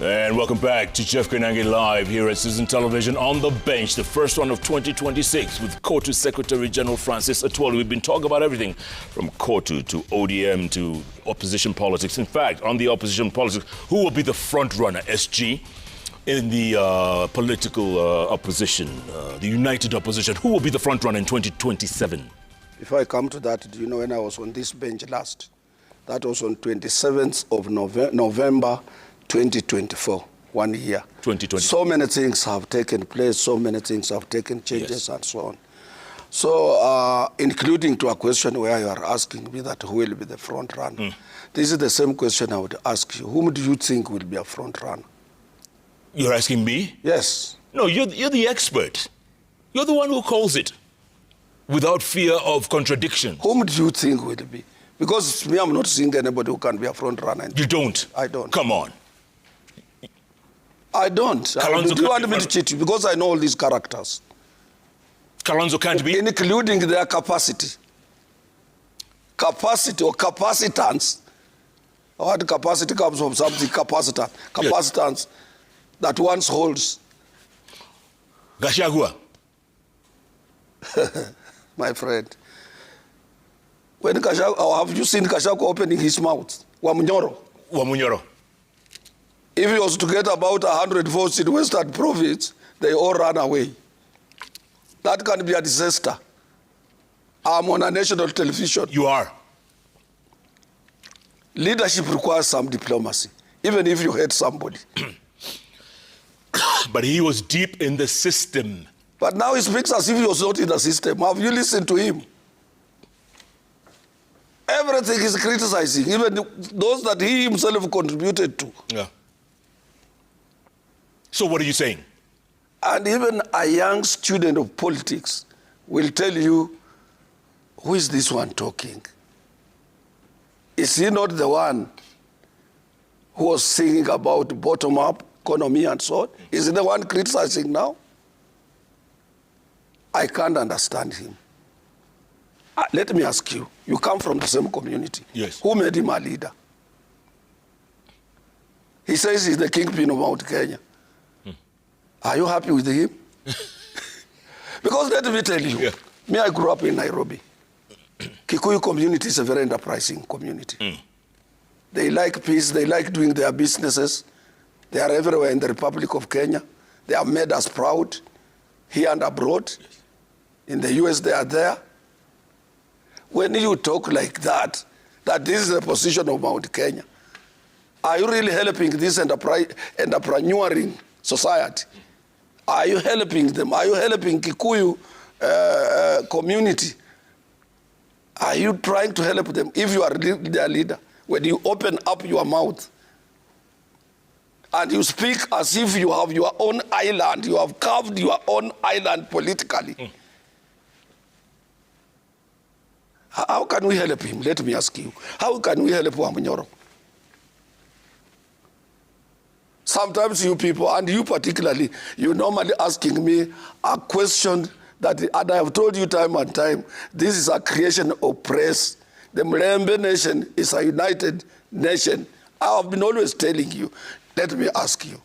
And welcome back to Jeff Koinange Live here at Citizen Television on the bench, the first one of 2026 with COTU Secretary General Francis Atwoli. We've been talking about everything from COTU to ODM to opposition politics. In fact, on the opposition politics, who will be the front runner, SG, in the political opposition, the united opposition? Who will be the front runner in 2027? Before I come to that, do you know when I was on this bench last? That was on 27th of November 2024, 1 year. 2020. So many things have taken place, so many things have taken changes, yes, and so on. So, including to a question where you are asking me that who will be the front runner. This is the same question I would ask you. Whom do you think will be a front runner? You're asking me? Yes. No, you're the expert. You're the one who calls it without fear of contradiction. Whom do you think will be? Because me, I'm not seeing anybody who can be a front runner. You don't? I don't. Come on. I don't. Do you want me to cheat you? Because I know all these characters. Kalonzo can't be? Including their capacity. Capacity or capacitance. What capacity comes from something, capacitor. Capacitance, yes, that once holds. Gachagua. My friend. When Gachagua, have you seen Gachagua opening his mouth? Wamunyoro. Wamunyoro. If he was to get about 100 votes in Western Province, they all run away. That can be a disaster. I'm on a national television. You are. Leadership requires some diplomacy, even if you hate somebody. But he was deep in the system. But now he speaks as if he was not in the system. Have you listened to him? Everything he's criticizing, even those that he himself contributed to. Yeah. So what are you saying? And even a young student of politics will tell you, who is this one talking? Is he not the one who was singing about bottom-up economy and so on? Is he the one criticizing now? I can't understand him. Let me ask you, you come from the same community. Yes. Who made him a leader? He says he's the kingpin of Mount Kenya. Are you happy with him? Because let me tell you, me, I grew up in Nairobi. Kikuyu community is a very enterprising community. They like peace, they like doing their businesses. They are everywhere in the Republic of Kenya. They have made us proud here and abroad. Yes. In the US, they are there. When you talk like that this is the position of Mount Kenya, are you really helping this entrepreneuring society? Are you helping them? Are you helping Kikuyu community? Are you trying to help them? If you are their leader, when you open up your mouth and you speak as if you have your own island, you have carved your own island politically, how can we help him? Let me ask you. How can we help Wamunyoro? Sometimes you people, and you particularly, you normally asking me a question that, and I have told you time and time, this is a creation of press. The Mlembe nation is a united nation. I have been always telling you. Let me ask you.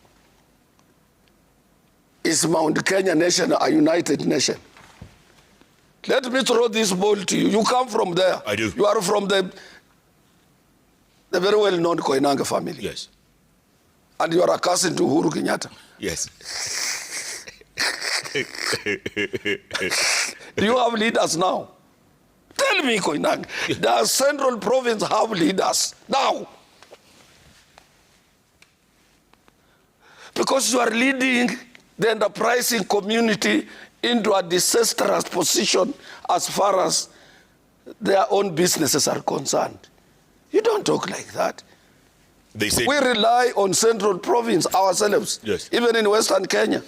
Is Mount Kenya nation a united nation? Let me throw this ball to you. You come from there. I do. You are from the very well-known Koinange family. Yes. And you are a cousin to Uhuru Kenyatta. Yes. Do you have leaders now? Tell me, Koinange. The Central Province have leaders now. Because you are leading the enterprising community into a disastrous position as far as their own businesses are concerned. You don't talk like that. They say we rely on Central Province ourselves, yes, even in Western Kenya.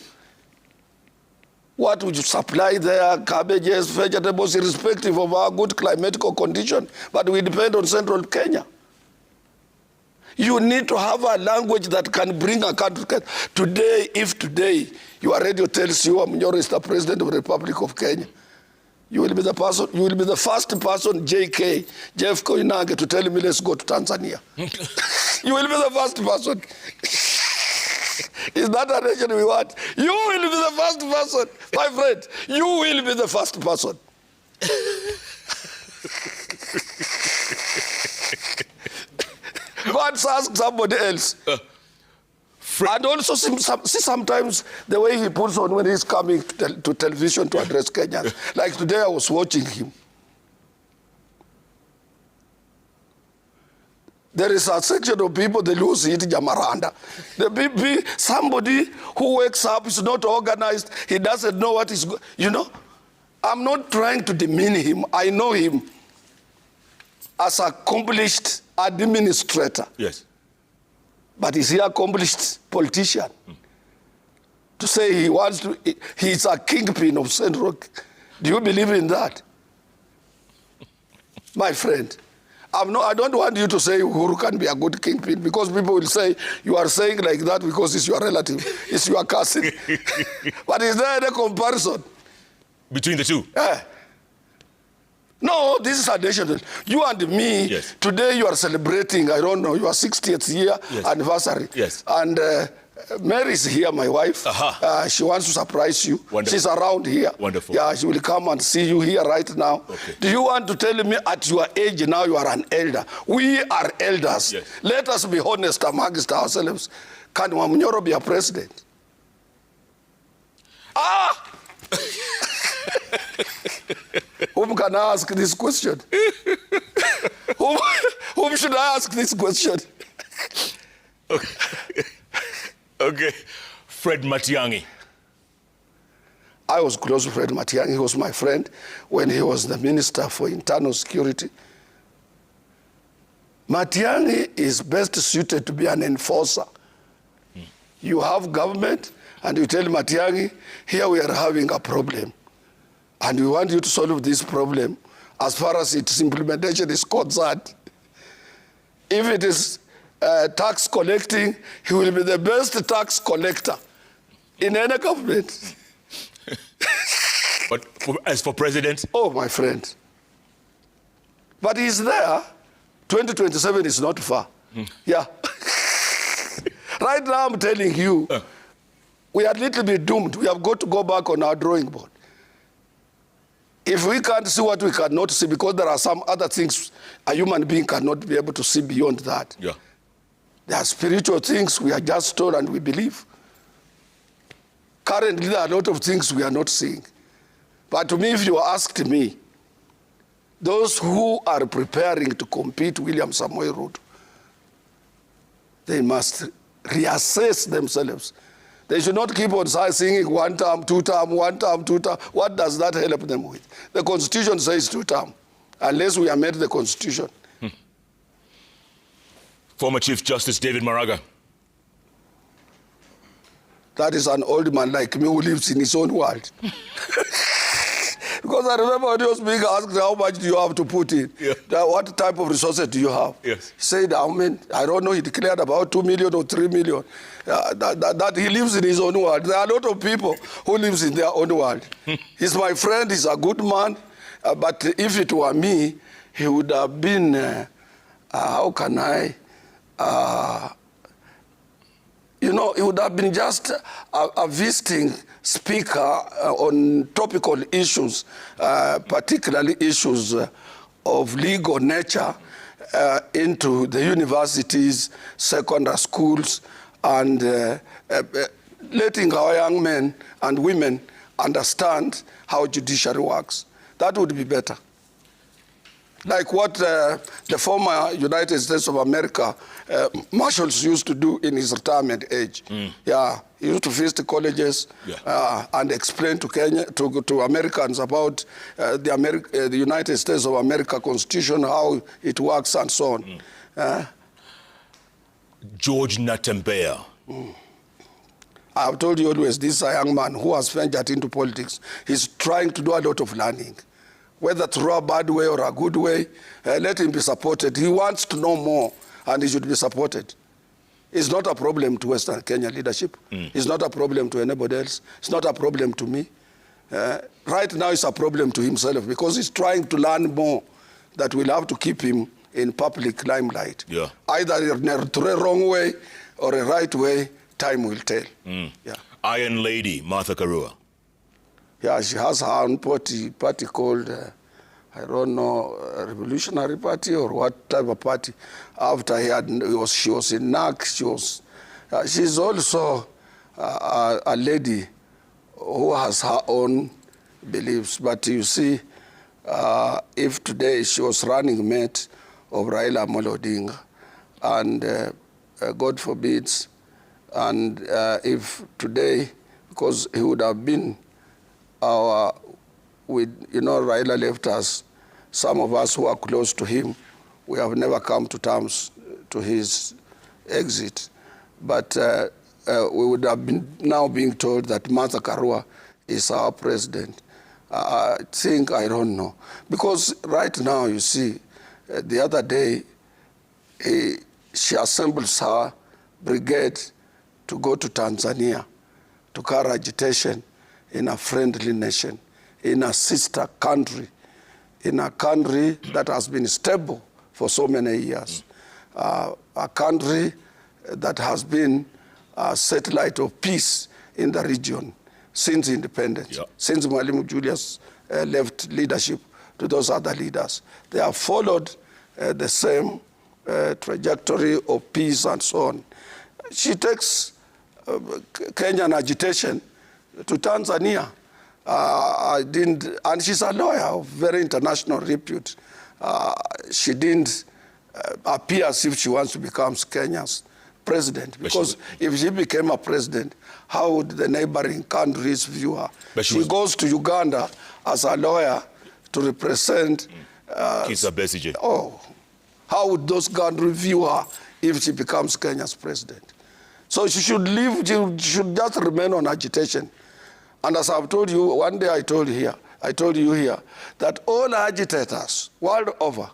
What would you supply there? Cabbages, vegetables, irrespective of our good climatical condition, but we depend on Central Kenya. You need to have a language that can bring a country today. If today your radio tells you Wamunyoro is the president of the Republic of Kenya, you will be the person. You will be the first person, JK, Jeff Koinange, to tell me let's go to Tanzania. You will be the first person. Is that a nation we want? You will be the first person, my friend. You will be the first person. Go and ask somebody else. And also see sometimes the way he puts on when he's coming to television to address Kenyans. Like today I was watching him. There is a section of people, they lose it, Jamaranda. Somebody who wakes up is not organized, he doesn't know what is, I'm not trying to demean him. I know him as an accomplished administrator. Yes. But is he an accomplished politician? To say he's a kingpin of Central. Do you believe in that? My friend, I don't want you to say Uhuru can be a good kingpin, because people will say you are saying like that because it's your relative, it's your cousin. But is there any comparison? Between the two? No, this is a national. You and me, yes. Today you are celebrating, I don't know, your 60th year anniversary. Yes. And Mary is here, my wife. She wants to surprise you. Wonderful. She's around here. Wonderful. Yeah, she will come and see you here right now. Okay. Do you want to tell me at your age now you are an elder? We are elders. Yes. Let us be honest amongst ourselves. Can Wamnyoro be a president? Whom can I ask this question? Whom should I ask this question? Okay. Fred Matiang'i. I was close to Fred Matiang'i. He was my friend when he was the Minister for Internal Security. Matiang'i is best suited to be an enforcer. You have government and you tell Matiang'i, here we are having a problem. And we want you to solve this problem as far as its implementation is concerned. If it is tax collecting, he will be the best tax collector in any government. But as for president? Oh, my friend. But he's there. 2027 is not far. Yeah. Right now, I'm telling you, we are a little bit doomed. We have got to go back on our drawing board. If we can't see what we cannot see, because there are some other things a human being cannot be able to see beyond that. Yeah. There are spiritual things we are just told and we believe. Currently, there are a lot of things we are not seeing. But to me, if you asked me, those who are preparing to compete William Samoei Ruto, they must reassess themselves. They should not keep on singing 1 term, 2 term, 1 term, 2 term. What does that help them with? The Constitution says 2 term, unless we amend the Constitution. Former Chief Justice David Maraga. That is an old man like me who lives in his own world. Because I remember when he was being asked, how much do you have to put in? Yeah. What type of resources do you have? Yes. He said, I don't know, he declared about 2 million or 3 million. That he lives in his own world. There are a lot of people who lives in their own world. He's my friend, he's a good man. But if it were me, he would have been, how can I, he would have been just a visiting speaker on topical issues, particularly issues of legal nature, into the universities, secondary schools, and letting our young men and women understand how judiciary works. That would be better. Like what the former United States of America marshals used to do in his retirement age. Yeah, he used to visit colleges and explain to to Americans about the United States of America Constitution, how it works, and so on. George Natembeya. I have told you always, this is a young man who has ventured into politics. He's trying to do a lot of learning. Whether through a bad way or a good way, let him be supported. He wants to know more, and he should be supported. It's not a problem to Western Kenya leadership. It's not a problem to anybody else. It's not a problem to me. Right now, it's a problem to himself, because he's trying to learn more that will have to keep him in public limelight. Yeah. Either in a wrong way or a right way time will tell. Yeah. Iron Lady, Martha Karua. Yeah, she has her own party called, I don't know, Revolutionary Party or what type of party. After she was in NAC, she's also a lady who has her own beliefs. But you see, if today she was running mate of Raila Amolo Odinga, and God forbids, and if today, because he would have been Raila left us, some of us who are close to him, we have never come to terms to his exit. But we would have been now being told that Martha Karua is our president. I don't know. Because right now, you see, the other day, she assembles her brigade to go to Tanzania to carry agitation in a friendly nation, in a sister country, in a country that has been stable for so many years, a country that has been a satellite of peace in the region since independence, since Mwalimu Julius left leadership to those other leaders. They have followed the same trajectory of peace and so on. She takes Kenyan agitation to Tanzania. And she's a lawyer of very international repute. She didn't appear as if she wants to become Kenya's president, because if she became a president, how would the neighboring countries view her? She goes to Uganda as a lawyer to represent Kizza Besigye. Oh, how would those countries view her if she becomes Kenya's president? So she should leave, she should just remain on agitation. And as I've told you, one day I told you here, that all agitators world over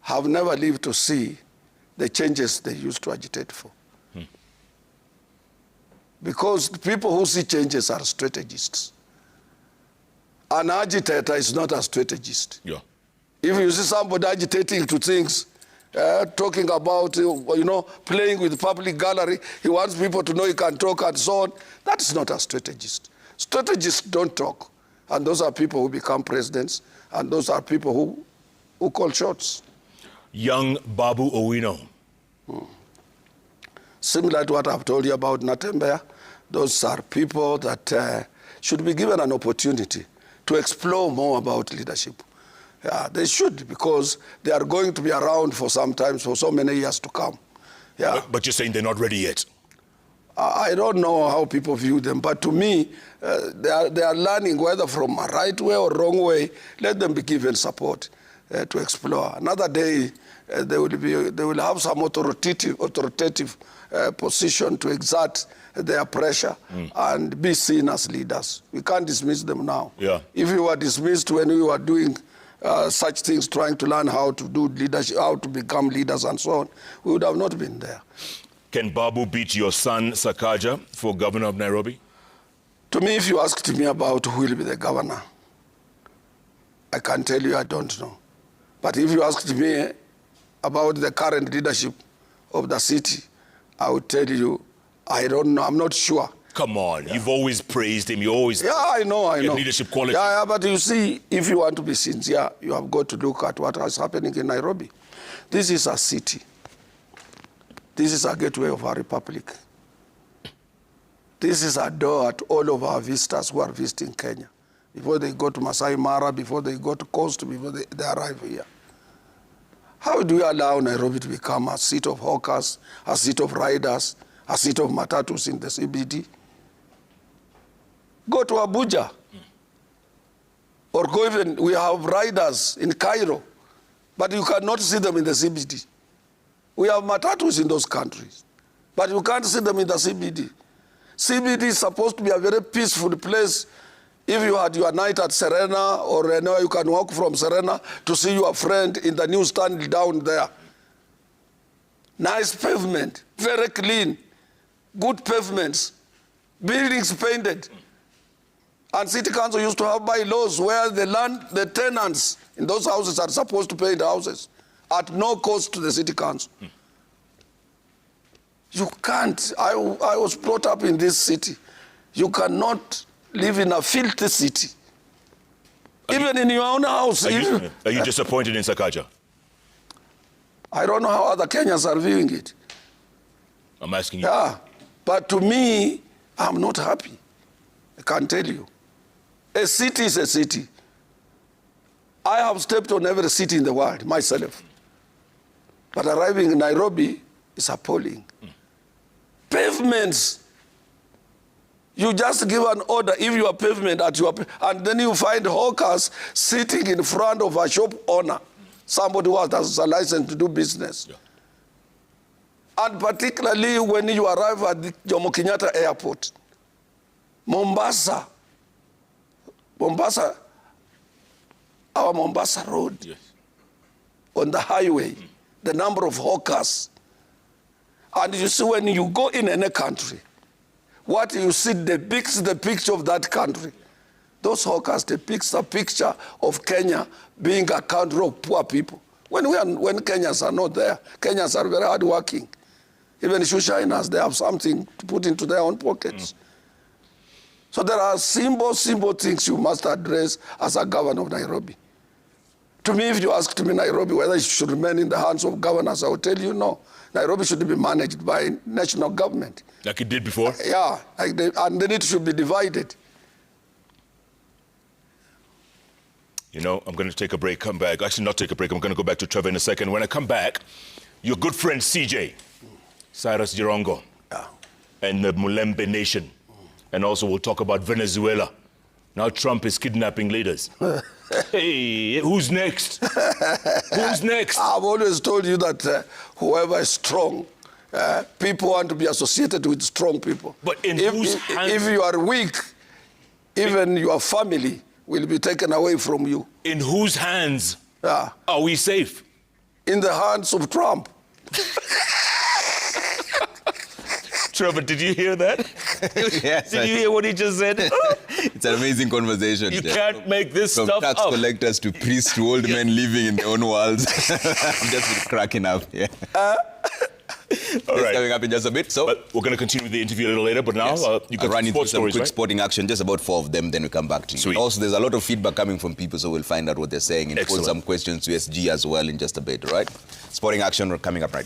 have never lived to see the changes they used to agitate for. Because the people who see changes are strategists. An agitator is not a strategist. Yeah. If you see somebody agitating to things, talking about, playing with the public gallery, he wants people to know he can talk and so on, that is not a strategist. Strategists don't talk. And those are people who become presidents, and those are people who call shots. Young Babu Owino. Similar to what I've told you about Natembeya, those are people that should be given an opportunity to explore more about leadership. Yeah, they should, because they are going to be around for some time, for so many years to come. Yeah. But you're saying they're not ready yet? I don't know how people view them, but to me, they are learning, whether from a right way or wrong way. Let them be given support to explore. Another day, they will have some authoritative position to exert their pressure and be seen as leaders. We can't dismiss them now. Yeah. If we were dismissed when we were doing such things, trying to learn how to do leadership, how to become leaders and so on, we would have not been there. Can Babu beat your son, Sakaja, for governor of Nairobi? To me, if you asked me about who will be the governor, I can tell you I don't know. But if you asked me about the current leadership of the city, I would tell you, I don't know, I'm not sure. Come on, you've always praised him, you always... Yeah, I know. Leadership quality. Yeah, but you see, if you want to be sincere, you have got to look at what is happening in Nairobi. This is a city. This is a gateway of our republic. This is a door at all of our visitors who are visiting Kenya. Before they go to Masai Mara, before they go to Coast, before they arrive here. How do we allow Nairobi to become a seat of hawkers, a seat of riders, a seat of matatus in the CBD? Go to Abuja. Or go even, we have riders in Cairo, but you cannot see them in the CBD. We have matatus in those countries, but you can't see them in the CBD. CBD is supposed to be a very peaceful place. If you had your night at Serena, or you can walk from Serena to see your friend in the newsstand down there. Nice pavement, very clean, good pavements, buildings painted. And city council used to have bylaws where the tenants in those houses are supposed to paint houses at no cost to the city council. You can't. I was brought up in this city. You cannot live in a filthy city. Even in your own house. Are you disappointed in Sakaja? I don't know how other Kenyans are viewing it. I'm asking you. Yeah, but to me, I'm not happy. I can't tell you. A city is a city. I have stepped on every city in the world, myself. But arriving in Nairobi is appalling. Pavements. You just give an order if you are pavement at your, and then you find hawkers sitting in front of a shop owner, somebody who has a license to do business. Yeah. And particularly when you arrive at the Jomo Kenyatta Airport, Mombasa, our Mombasa Road, Yes. on the highway, the number of hawkers. And you see, when you go in any country, what you see depicts the picture of that country. Those hawkers depicts a picture of Kenya being a country of poor people. When Kenyans are not there, Kenyans are very hardworking. Even shoeshiners, they have something to put into their own pockets. So there are simple things you must address as a governor of Nairobi. To me, if you ask me Nairobi whether it should remain in the hands of governors, I will tell you no. Nairobi should be managed by national government. Like it did before? Yeah, and then it should be divided. You know, I'm going to take a break, come back. Actually, not take a break. I'm going to go back to Trevor in a second. When I come back, your good friend CJ, Cyrus Jirongo, and the Mulembe Nation. And also we'll talk about Venezuela. Now Trump is kidnapping leaders. Hey, who's next? Who's next? I've always told you that whoever is strong, people want to be associated with strong people. But in whose hands? If you are weak, even your family will be taken away from you. In whose hands are we safe? In the hands of Trump. Trevor, did you hear that? Yes. Did you hear what he just said? It's an amazing conversation. You can't make this From stuff tax up. collectors to priests to old men living in their own worlds. I'm just cracking up. Yeah. All right. Coming up in just a bit. So But we're going to continue with the interview a little later. But now you got run into sports some stories, quick right? sporting action, just about 4 of them, then we come back to you. Sweet. Also, there's a lot of feedback coming from people, so we'll find out what they're saying and pose Excellent. some questions to SG as well in just a bit, all right? Sporting action coming up right